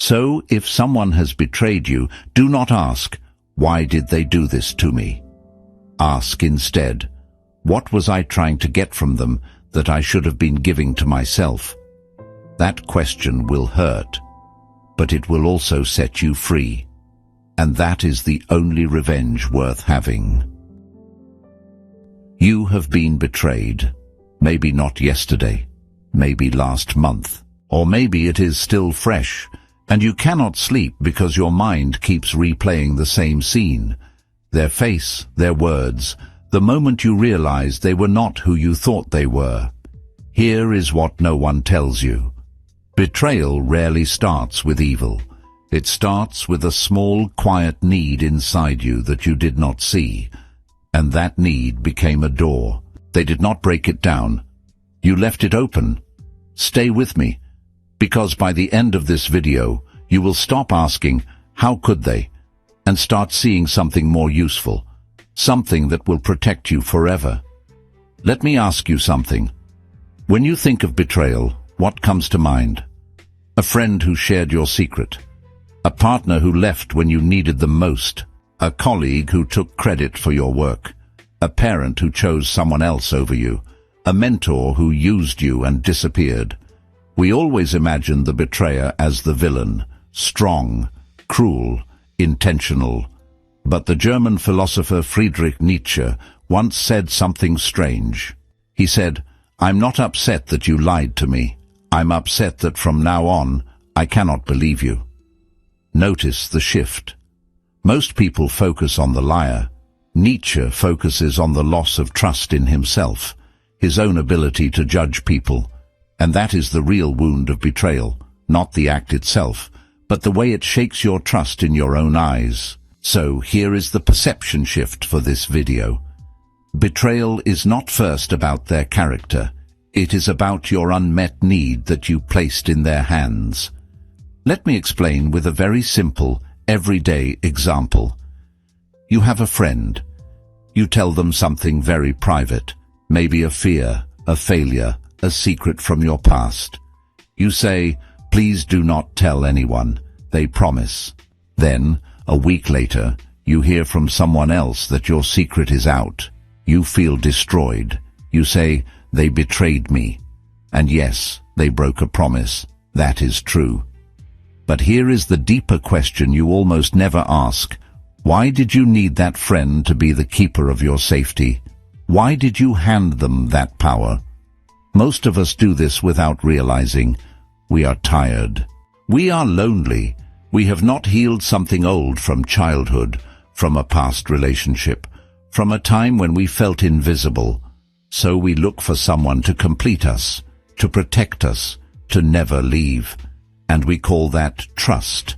So, if someone has betrayed you, do not ask, "Why did they do this to me?" Ask instead, "What was I trying to get from them that I should have been giving to myself?" That question will hurt, but it will also set you free. And that is the only revenge worth having. You have been betrayed. Maybe not yesterday, maybe last month, or maybe it is still fresh, and you cannot sleep because your mind keeps replaying the same scene. Their face, their words, the moment you realize they were not who you thought they were. Here is what no one tells you. Betrayal rarely starts with evil. It starts with a small, quiet need inside you that you did not see, and that need became a door. They did not break it down. You left it open. Stay with me, because by the end of this video, you will stop asking, "How could they?" and start seeing something more useful, something that will protect you forever. Let me ask you something. When you think of betrayal, what comes to mind? A friend who shared your secret, a partner who left when you needed them most, a colleague who took credit for your work, a parent who chose someone else over you, a mentor who used you and disappeared. We always imagine the betrayer as the villain, strong, cruel, intentional. But the German philosopher Friedrich Nietzsche once said something strange. He said, "I'm not upset that you lied to me. I'm upset that from now on, I cannot believe you." Notice the shift. Most people focus on the liar. Nietzsche focuses on the loss of trust in himself, his own ability to judge people. And that is the real wound of betrayal, not the act itself, but the way it shakes your trust in your own eyes. So here is the perception shift for this video. Betrayal is not first about their character. It is about your unmet need that you placed in their hands. Let me explain with a very simple, everyday example. You have a friend. You tell them something very private, maybe a fear, a failure, a secret from your past. You say, "Please do not tell anyone." They promise. Then, a week later, you hear from someone else that your secret is out. You feel destroyed. You say, "They betrayed me." And yes, they broke a promise. That is true. But here is the deeper question you almost never ask. Why did you need that friend to be the keeper of your safety? Why did you hand them that power? Most of us do this without realizing. We are tired. We are lonely. We have not healed something old from childhood, from a past relationship, from a time when we felt invisible. So we look for someone to complete us, to protect us, to never leave. And we call that trust.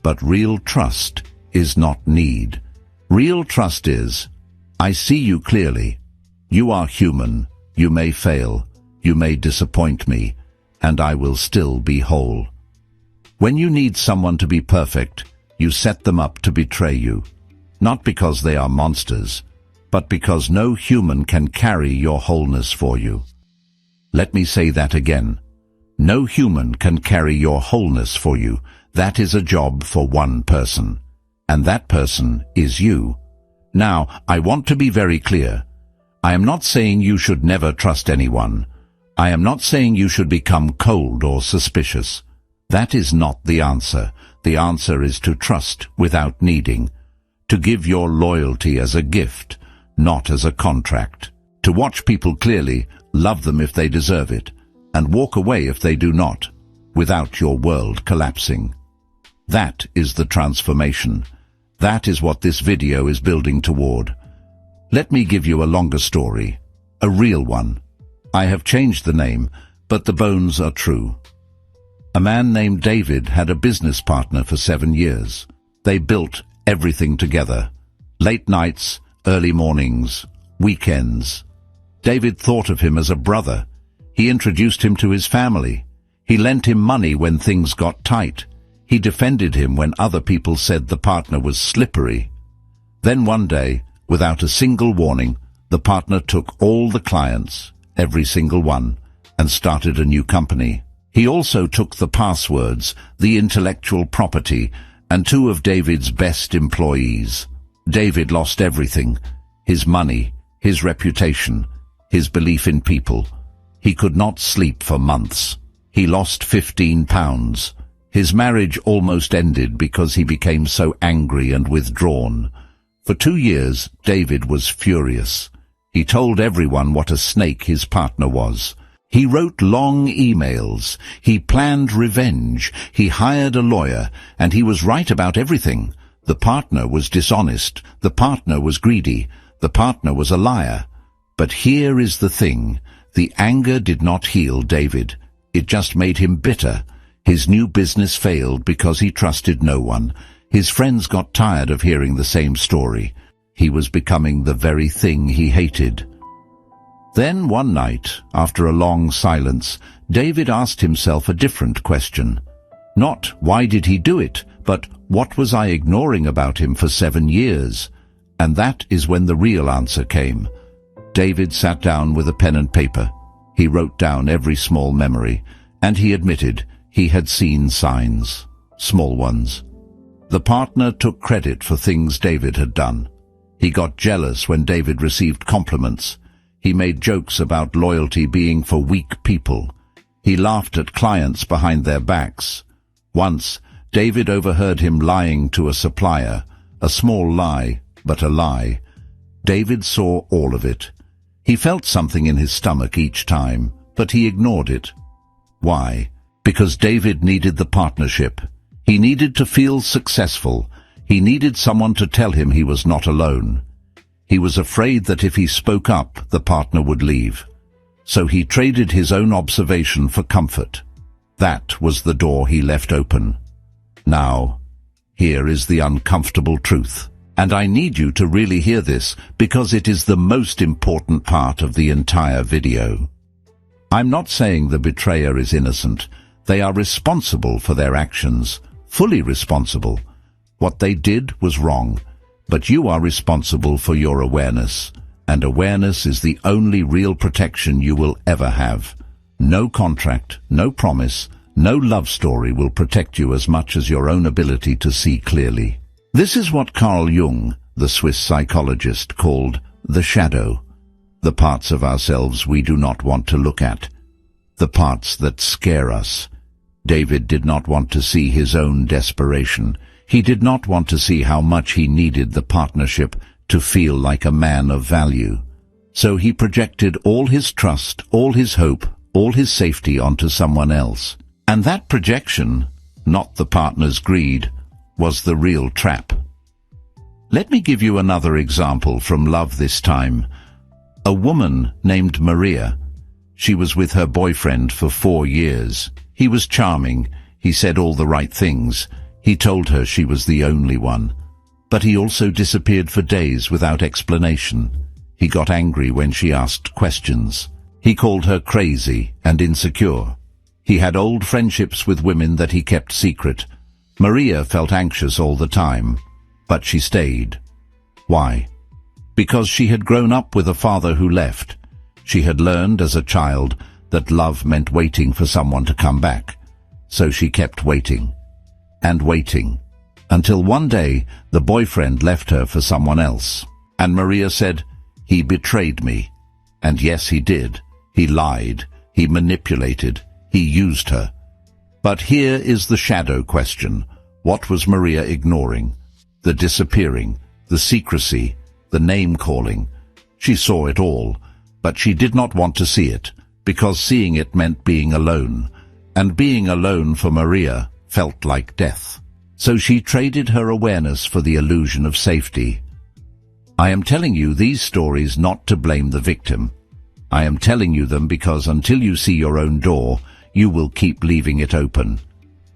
But real trust is not need. Real trust is, "I see you clearly. You are human. You may fail. You may disappoint me. And I will still be whole." When you need someone to be perfect, you set them up to betray you. Not because they are monsters, but because no human can carry your wholeness for you. Let me say that again. No human can carry your wholeness for you. That is a job for one person. And that person is you. Now, I want to be very clear. I am not saying you should never trust anyone. I am not saying you should become cold or suspicious. That is not the answer. The answer is to trust without needing. To give your loyalty as a gift, not as a contract. To watch people clearly, love them if they deserve it, and walk away if they do not, without your world collapsing. That is the transformation. That is what this video is building toward. Let me give you a longer story, a real one. I have changed the name, but the bones are true. A man named David had a business partner for 7 years. They built everything together. Late nights, early mornings, weekends. David thought of him as a brother. He introduced him to his family. He lent him money when things got tight. He defended him when other people said the partner was slippery. Then one day, without a single warning, the partner took all the clients, every single one, and started a new company. He also took the passwords, the intellectual property, and 2 of David's best employees. David lost everything: his money, his reputation, his belief in people. He could not sleep for months. He lost 15 pounds. His marriage almost ended because he became so angry and withdrawn. For 2 years, David was furious. He told everyone what a snake his partner was. He wrote long emails. He planned revenge. He hired a lawyer, and he was right about everything. The partner was dishonest. The partner was greedy. The partner was a liar. But here is the thing. The anger did not heal David. It just made him bitter. His new business failed because he trusted no one. His friends got tired of hearing the same story. He was becoming the very thing he hated. Then one night, after a long silence, David asked himself a different question. Not, why did he do it, but what was I ignoring about him for 7 years? And that is when the real answer came. David sat down with a pen and paper. He wrote down every small memory, and he admitted he had seen signs, small ones. The partner took credit for things David had done. He got jealous when David received compliments. He made jokes about loyalty being for weak people. He laughed at clients behind their backs. Once, David overheard him lying to a supplier, a small lie, but a lie. David saw all of it. He felt something in his stomach each time, but he ignored it. Why? Because David needed the partnership. He needed to feel successful. He needed someone to tell him he was not alone. He was afraid that if he spoke up, the partner would leave. So he traded his own observation for comfort. That was the door he left open. Now, here is the uncomfortable truth. And I need you to really hear this, because it is the most important part of the entire video. I'm not saying the betrayer is innocent. They are responsible for their actions, fully responsible. What they did was wrong. But you are responsible for your awareness, and awareness is the only real protection you will ever have. No contract, no promise, no love story will protect you as much as your own ability to see clearly. This is what Carl Jung, the Swiss psychologist, called the shadow, the parts of ourselves we do not want to look at, the parts that scare us. David did not want to see his own desperation. He did not want to see how much he needed the partnership to feel like a man of value. So he projected all his trust, all his hope, all his safety onto someone else. And that projection, not the partner's greed, was the real trap. Let me give you another example from love this time. A woman named Maria. She was with her boyfriend for 4 years. He was charming. He said all the right things. He told her she was the only one. But he also disappeared for days without explanation. He got angry when she asked questions. He called her crazy and insecure. He had old friendships with women that he kept secret. Maria felt anxious all the time, but she stayed. Why? Because she had grown up with a father who left. She had learned as a child that love meant waiting for someone to come back. So she kept waiting and waiting, until one day the boyfriend left her for someone else. And Maria said, "He betrayed me." And yes, he did. He lied. He manipulated. He used her. But here is the shadow question. What was Maria ignoring? The disappearing, the secrecy, the name-calling. She saw it all, but she did not want to see it, because seeing it meant being alone. And being alone for Maria felt like death. So she traded her awareness for the illusion of safety. I am telling you these stories not to blame the victim. I am telling you them because until you see your own door, you will keep leaving it open.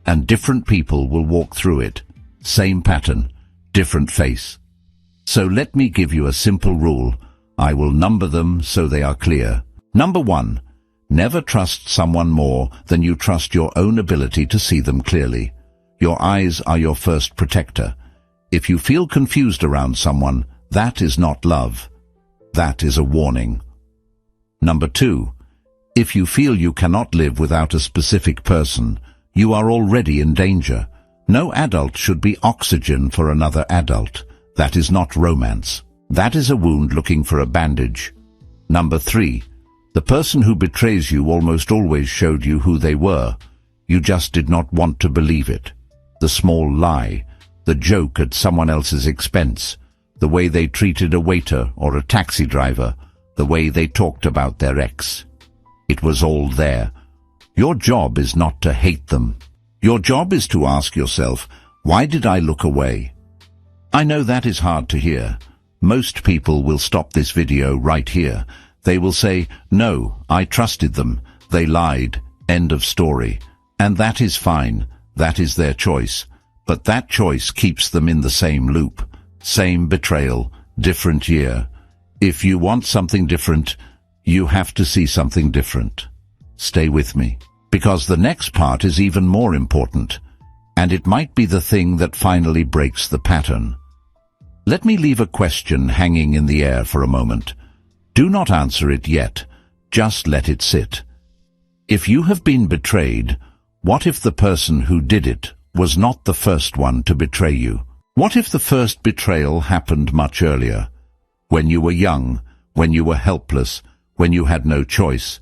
And different people will walk through it. Same pattern, different face. So let me give you a simple rule. I will number them so they are clear. Number 1. Never trust someone more than you trust your own ability to see them clearly. Your eyes are your first protector. If you feel confused around someone, that is not love. That is a warning. Number 2. If you feel you cannot live without a specific person, you are already in danger. No adult should be oxygen for another adult. That is not romance. That is a wound looking for a bandage. Number 3. The person who betrays you almost always showed you who they were. You just did not want to believe it. The small lie, the joke at someone else's expense, the way they treated a waiter or a taxi driver, the way they talked about their ex. It was all there. Your job is not to hate them. Your job is to ask yourself, why did I look away? I know that is hard to hear. Most people will stop this video right here. They will say, no, I trusted them. They lied. End of story. And that is fine. That is their choice. But that choice keeps them in the same loop. Same betrayal, different year. If you want something different, you have to see something different. Stay with me, because the next part is even more important, and it might be the thing that finally breaks the pattern. Let me leave a question hanging in the air for a moment. Do not answer it yet. Just let it sit. If you have been betrayed, what if the person who did it was not the first one to betray you? What if the first betrayal happened much earlier? When you were young, when you were helpless, when you had no choice,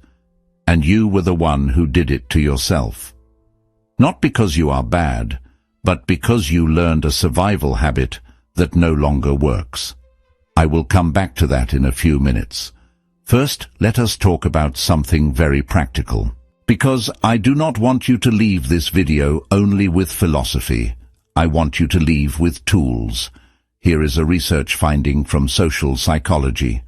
and you were the one who did it to yourself. Not because you are bad, but because you learned a survival habit that no longer works. I will come back to that in a few minutes. First, let us talk about something very practical. Because I do not want you to leave this video only with philosophy. I want you to leave with tools. Here is a research finding from social psychology.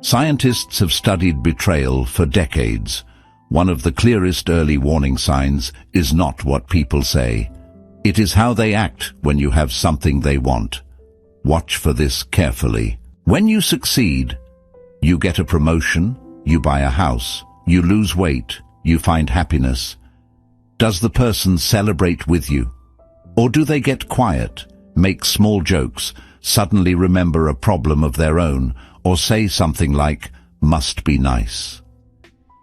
Scientists have studied betrayal for decades. One of the clearest early warning signs is not what people say. It is how they act when you have something they want. Watch for this carefully. When you succeed, you get a promotion, you buy a house, you lose weight, you find happiness. Does the person celebrate with you? Or do they get quiet, make small jokes, suddenly remember a problem of their own, or say something like, must be nice?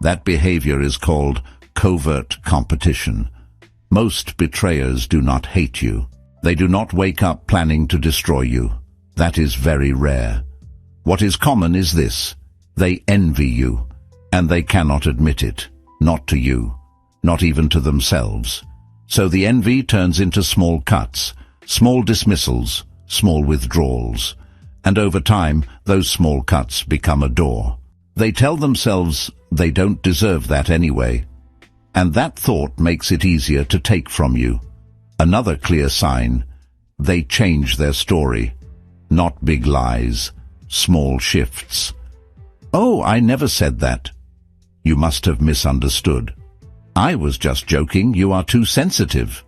That behavior is called covert competition. Most betrayers do not hate you. They do not wake up planning to destroy you. That is very rare. What is common is this: they envy you, and they cannot admit it. Not to you, not even to themselves. So the envy turns into small cuts, small dismissals, small withdrawals. And over time, those small cuts become a door. They tell themselves they don't deserve that anyway. And that thought makes it easier to take from you. Another clear sign: they change their story. Not big lies, small shifts. Oh, I never said that. You must have misunderstood. I was just joking, you are too sensitive.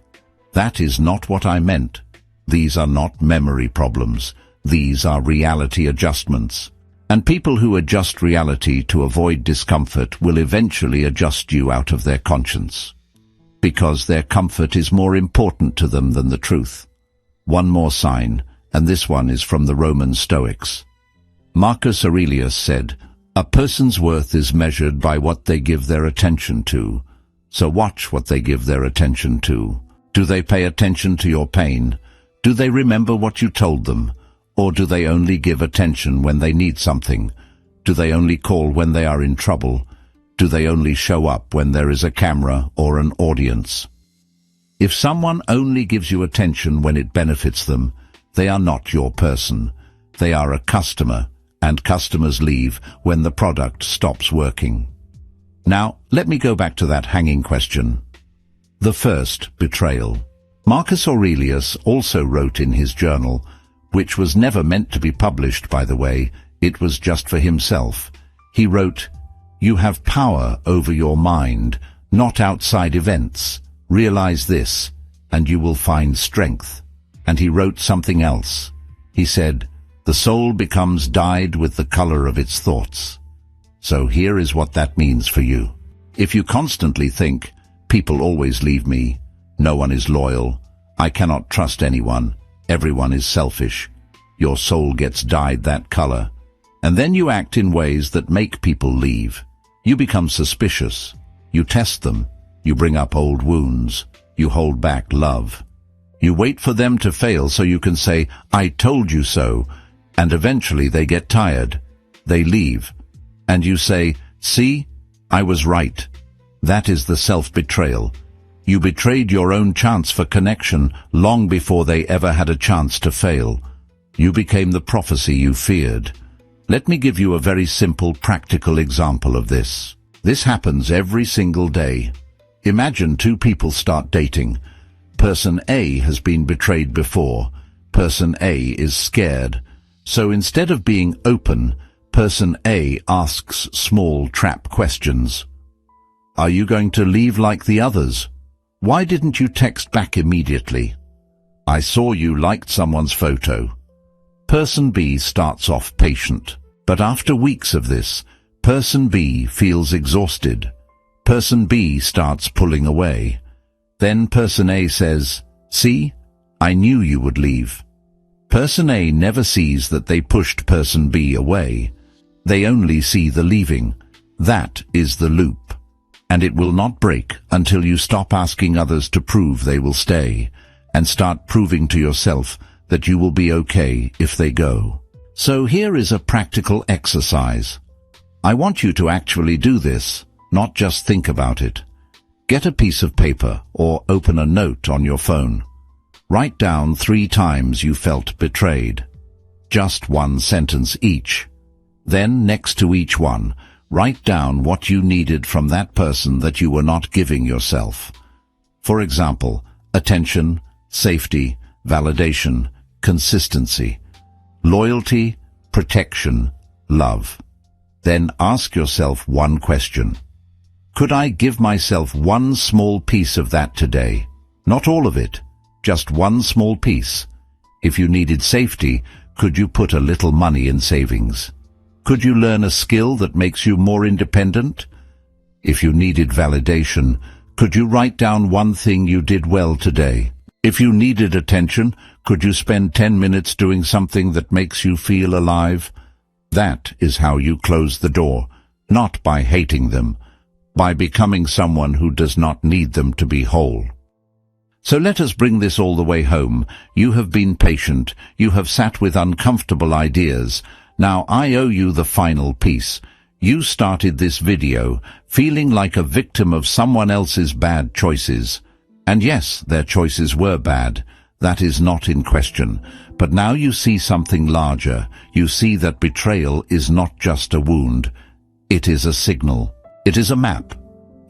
That is not what I meant. These are not memory problems. These are reality adjustments. And people who adjust reality to avoid discomfort will eventually adjust you out of their conscience. Because their comfort is more important to them than the truth. One more sign, and this one is from the Roman Stoics. Marcus Aurelius said, "A person's worth is measured by what they give their attention to." So watch what they give their attention to. Do they pay attention to your pain? Do they remember what you told them? Or do they only give attention when they need something? Do they only call when they are in trouble? Do they only show up when there is a camera or an audience? If someone only gives you attention when it benefits them, they are not your person. They are a customer, and customers leave when the product stops working. Now, let me go back to that hanging question. The first betrayal. Marcus Aurelius also wrote in his journal, which was never meant to be published, by the way, it was just for himself. He wrote, "You have power over your mind, not outside events. Realize this, and you will find strength." And he wrote something else. He said, "The soul becomes dyed with the color of its thoughts." So here is what that means for you. If you constantly think, people always leave me, no one is loyal, I cannot trust anyone, everyone is selfish, your soul gets dyed that color. And then you act in ways that make people leave. You become suspicious. You test them. You bring up old wounds. You hold back love. You wait for them to fail so you can say, "I told you so," and eventually they get tired. They leave. And you say, "See, I was right." That is the self-betrayal. You betrayed your own chance for connection long before they ever had a chance to fail. You became the prophecy you feared. Let me give you a very simple, practical example of this. This happens every single day. Imagine two people start dating. Person A has been betrayed before. Person A is scared. So instead of being open, Person A asks small trap questions. Are you going to leave like the others? Why didn't you text back immediately? I saw you liked someone's photo. Person B starts off patient, but after weeks of this, Person B feels exhausted. Person B starts pulling away. Then Person A says, "See, I knew you would leave." Person A never sees that they pushed Person B away. They only see the leaving. That is the loop. And it will not break until you stop asking others to prove they will stay, and start proving to yourself that you will be okay if they go. So here is a practical exercise. I want you to actually do this, not just think about it. Get a piece of paper or open a note on your phone. Write down 3 times you felt betrayed. Just 1 sentence each. Then, next to each one, write down what you needed from that person that you were not giving yourself. For example, attention, safety, validation, consistency, loyalty, protection, love. Then ask yourself one question. Could I give myself one small piece of that today? Not all of it, just one small piece. If you needed safety, could you put a little money in savings? Could you learn a skill that makes you more independent? If you needed validation, could you write down one thing you did well today? If you needed attention, could you spend 10 minutes doing something that makes you feel alive? That is how you close the door, not by hating them, by becoming someone who does not need them to be whole. So let us bring this all the way home. You have been patient. You have sat with uncomfortable ideas. Now I owe you the final piece. You started this video feeling like a victim of someone else's bad choices. And yes, their choices were bad. That is not in question. But now you see something larger. You see that betrayal is not just a wound. It is a signal. It is a map.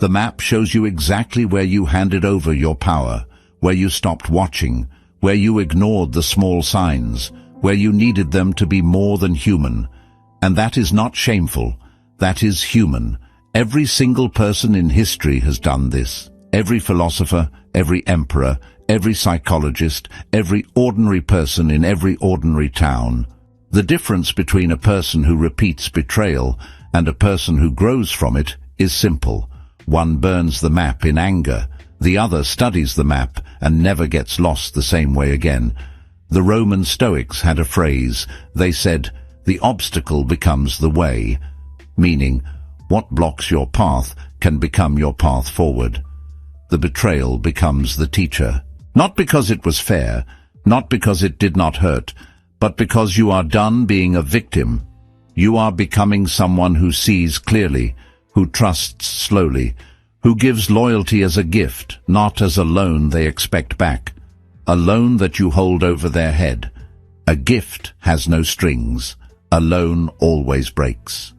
The map shows you exactly where you handed over your power, where you stopped watching, where you ignored the small signs, where you needed them to be more than human. And that is not shameful. That is human. Every single person in history has done this. Every philosopher, every emperor, every psychologist, every ordinary person in every ordinary town. The difference between a person who repeats betrayal and a person who grows from it is simple. One burns the map in anger. The other studies the map and never gets lost the same way again. The Roman Stoics had a phrase. They said, "The obstacle becomes the way," meaning, what blocks your path can become your path forward. The betrayal becomes the teacher. Not because it was fair, not because it did not hurt, but because you are done being a victim. You are becoming someone who sees clearly, who trusts slowly, who gives loyalty as a gift, not as a loan they expect back. A loan that you hold over their head. A gift has no strings. A loan always breaks.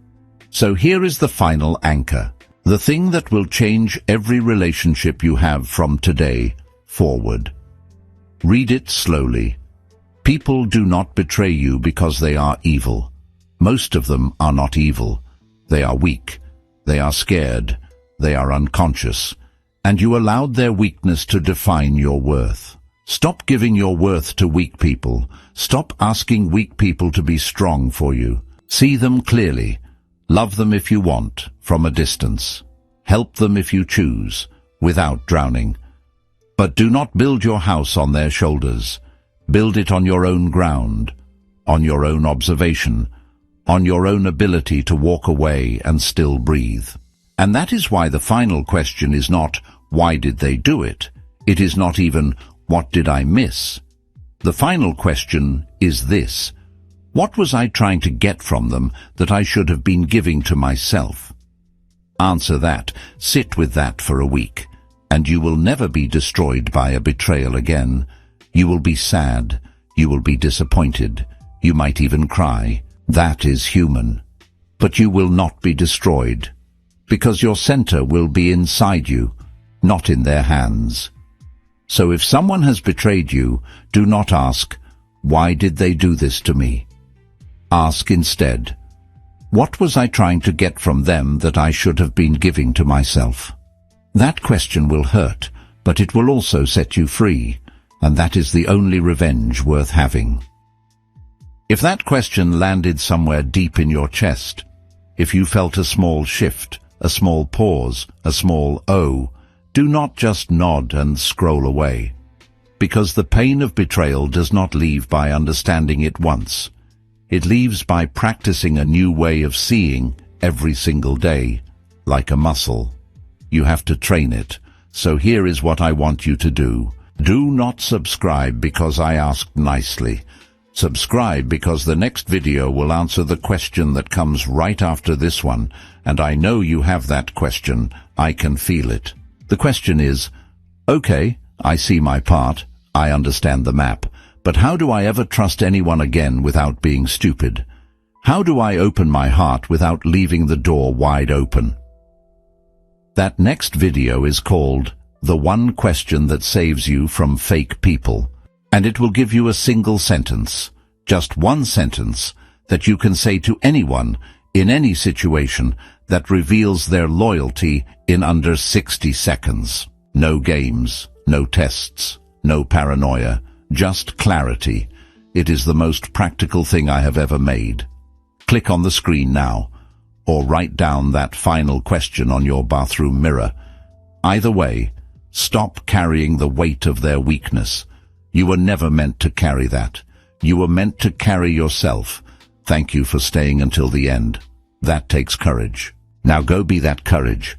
So here is the final anchor. The thing that will change every relationship you have from today forward. Read it slowly. People do not betray you because they are evil. Most of them are not evil. They are weak. They are scared. They are unconscious. And you allowed their weakness to define your worth. Stop giving your worth to weak people. Stop asking weak people to be strong for you. See them clearly. Love them if you want, from a distance. Help them if you choose, without drowning. But do not build your house on their shoulders. Build it on your own ground, on your own observation, on your own ability to walk away and still breathe. And that is why the final question is not, why did they do it? It is not even, what did I miss? The final question is this: what was I trying to get from them that I should have been giving to myself? Answer that, sit with that for a week, and you will never be destroyed by a betrayal again. You will be sad, you will be disappointed, you might even cry. That is human. But you will not be destroyed, because your center will be inside you, not in their hands. So if someone has betrayed you, do not ask, why did they do this to me? Ask instead, what was I trying to get from them that I should have been giving to myself? That question will hurt, but it will also set you free, and that is the only revenge worth having. If that question landed somewhere deep in your chest, if you felt a small shift, a small pause, a small "oh," do not just nod and scroll away, because the pain of betrayal does not leave by understanding it once. It leaves by practicing a new way of seeing every single day, like a muscle. You have to train it, so here is what I want you to do. Do not subscribe because I asked nicely. Subscribe because the next video will answer the question that comes right after this one, and I know you have that question. I can feel it. The question is, okay, I see my part, I understand the map, but how do I ever trust anyone again without being stupid? How do I open my heart without leaving the door wide open? That next video is called The One Question That Saves You from Fake People, and it will give you a single sentence, just one sentence, that you can say to anyone, in any situation, that reveals their loyalty in under 60 seconds. No games, no tests, no paranoia, just clarity. It is the most practical thing I have ever made. Click on the screen now, or write down that final question on your bathroom mirror. Either way, stop carrying the weight of their weakness. You were never meant to carry that. You were meant to carry yourself. Thank you for staying until the end. That takes courage. Now go be that courage.